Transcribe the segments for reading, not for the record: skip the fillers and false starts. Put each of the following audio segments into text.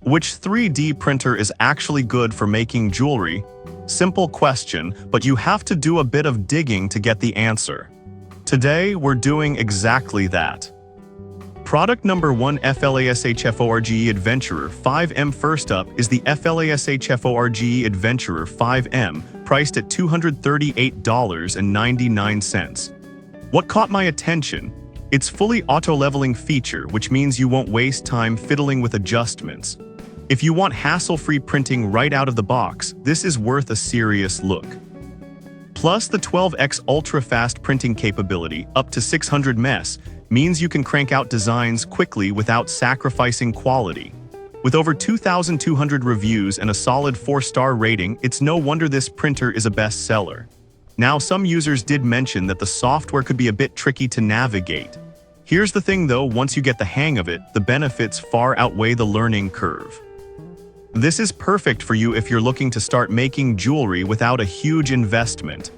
Which 3D printer is actually good for making jewelry? Simple question, but you have to do a bit of digging to get the answer. Today, we're doing exactly that. Product number 1, FLASHFORGE Adventurer 5M. First up is the FLASHFORGE Adventurer 5M, priced at $238.99. What caught my attention? Its fully auto-leveling feature, which means you won't waste time fiddling with adjustments. If you want hassle-free printing right out of the box, this is worth a serious look. Plus, the 12x ultra-fast printing capability, up to 600 ms, means you can crank out designs quickly without sacrificing quality. With over 2,200 reviews and a solid 4-star rating, it's no wonder this printer is a bestseller. Now, some users did mention that the software could be a bit tricky to navigate. Here's the thing though, once you get the hang of it, the benefits far outweigh the learning curve. This is perfect for you if you're looking to start making jewelry without a huge investment.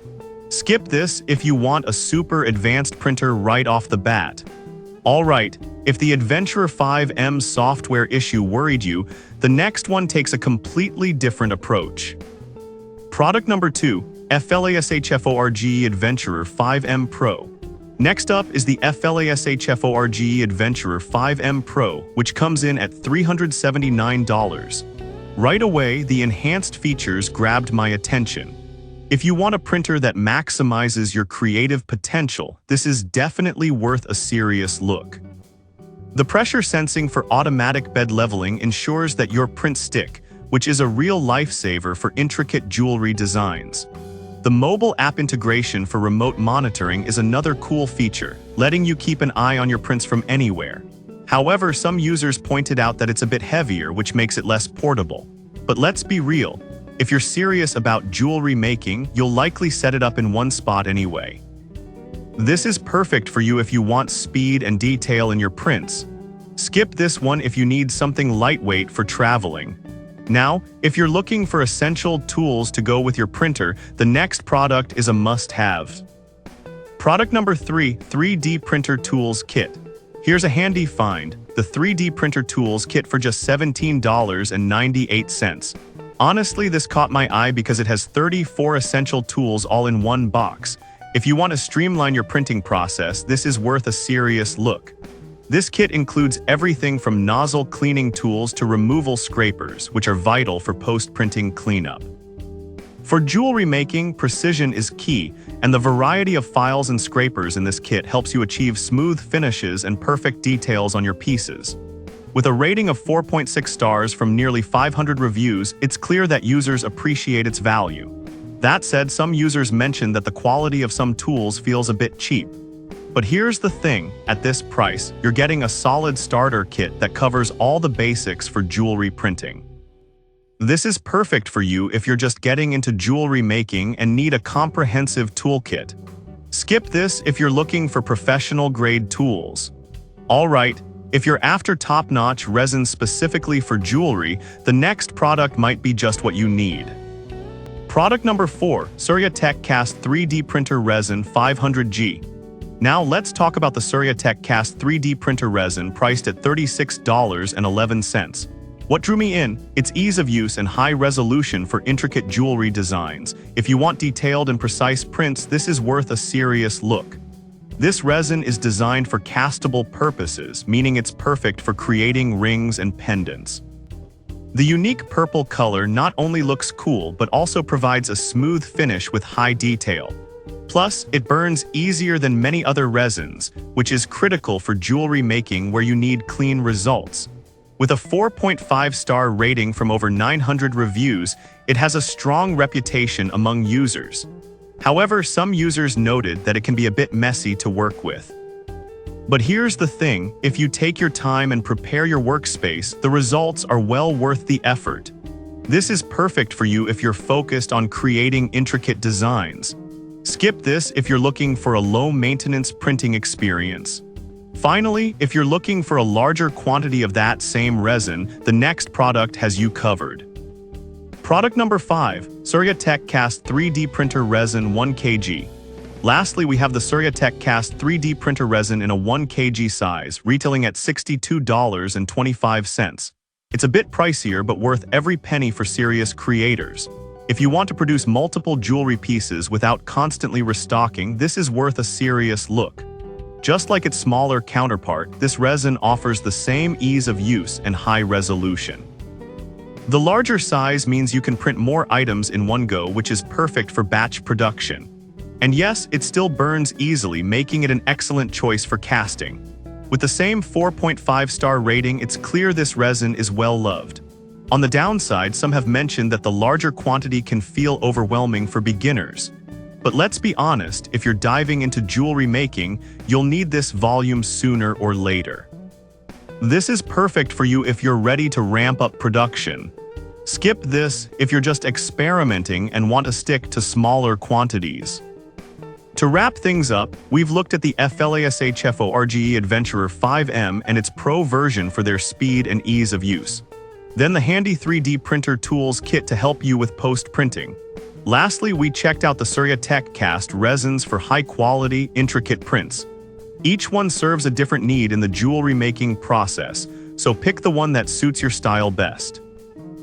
Skip this if you want a super advanced printer right off the bat. Alright, if the Adventurer 5M software issue worried you, the next one takes a completely different approach. Product number 2, FLASHFORGE Adventurer 5M Pro. Next up is the FLASHFORGE Adventurer 5M Pro, which comes in at $379. Right away, the enhanced features grabbed my attention. If you want a printer that maximizes your creative potential, this is definitely worth a serious look. The pressure sensing for automatic bed leveling ensures that your prints stick, which is a real lifesaver for intricate jewelry designs. The mobile app integration for remote monitoring is another cool feature, letting you keep an eye on your prints from anywhere. However, some users pointed out that it's a bit heavier, which makes it less portable. But let's be real, if you're serious about jewelry making, you'll likely set it up in one spot anyway. This is perfect for you if you want speed and detail in your prints. Skip this one if you need something lightweight for traveling. Now, if you're looking for essential tools to go with your printer, the next product is a must-have. Product number 3, 3D Printer Tools Kit. Here's a handy find, the 3D Printer Tools Kit for just $17.98. Honestly, this caught my eye because it has 34 essential tools all in one box. If you want to streamline your printing process, this is worth a serious look. This kit includes everything from nozzle cleaning tools to removal scrapers, which are vital for post-printing cleanup. For jewelry making, precision is key, and the variety of files and scrapers in this kit helps you achieve smooth finishes and perfect details on your pieces. With a rating of 4.6 stars from nearly 500 reviews, it's clear that users appreciate its value. That said, some users mentioned that the quality of some tools feels a bit cheap. But here's the thing, at this price, you're getting a solid starter kit that covers all the basics for jewelry printing. This is perfect for you if you're just getting into jewelry making and need a comprehensive toolkit. Skip this if you're looking for professional-grade tools. Alright, if you're after top-notch resin specifically for jewelry, the next product might be just what you need. Product number 4, Surya Tech Cast 3D Printer Resin 500G. Now let's talk about the Surya Tech Cast 3D Printer Resin priced at $36.11. What drew me in? Its ease of use and high resolution for intricate jewelry designs. If you want detailed and precise prints, this is worth a serious look. This resin is designed for castable purposes, meaning it's perfect for creating rings and pendants. The unique purple color not only looks cool, but also provides a smooth finish with high detail. Plus, it burns easier than many other resins, which is critical for jewelry making where you need clean results. With a 4.5-star rating from over 900 reviews, it has a strong reputation among users. However, some users noted that it can be a bit messy to work with. But here's the thing, if you take your time and prepare your workspace, the results are well worth the effort. This is perfect for you if you're focused on creating intricate designs. Skip this if you're looking for a low-maintenance printing experience. Finally, if you're looking for a larger quantity of that same resin, the next product has you covered. Product number 5, Surya Tech Cast 3D Printer Resin 1 kg. Lastly, we have the Surya Tech Cast 3D Printer Resin in a 1 kg size, retailing at $62.25. It's a bit pricier but worth every penny for serious creators. If you want to produce multiple jewelry pieces without constantly restocking, this is worth a serious look. Just like its smaller counterpart, this resin offers the same ease of use and high resolution. The larger size means you can print more items in one go, which is perfect for batch production. And yes, it still burns easily, making it an excellent choice for casting. With the same 4.5-star rating, it's clear this resin is well loved. On the downside, some have mentioned that the larger quantity can feel overwhelming for beginners. But let's be honest, if you're diving into jewelry making, you'll need this volume sooner or later. This is perfect for you if you're ready to ramp up production. Skip this if you're just experimenting and want to stick to smaller quantities. To wrap things up, we've looked at the FLASHFO RGE Adventurer 5M and its Pro version for their speed and ease of use. Then the handy 3D printer tools kit to help you with post-printing. Lastly, we checked out the Surya Tech Cast resins for high-quality, intricate prints. Each one serves a different need in the jewelry making process, so pick the one that suits your style best.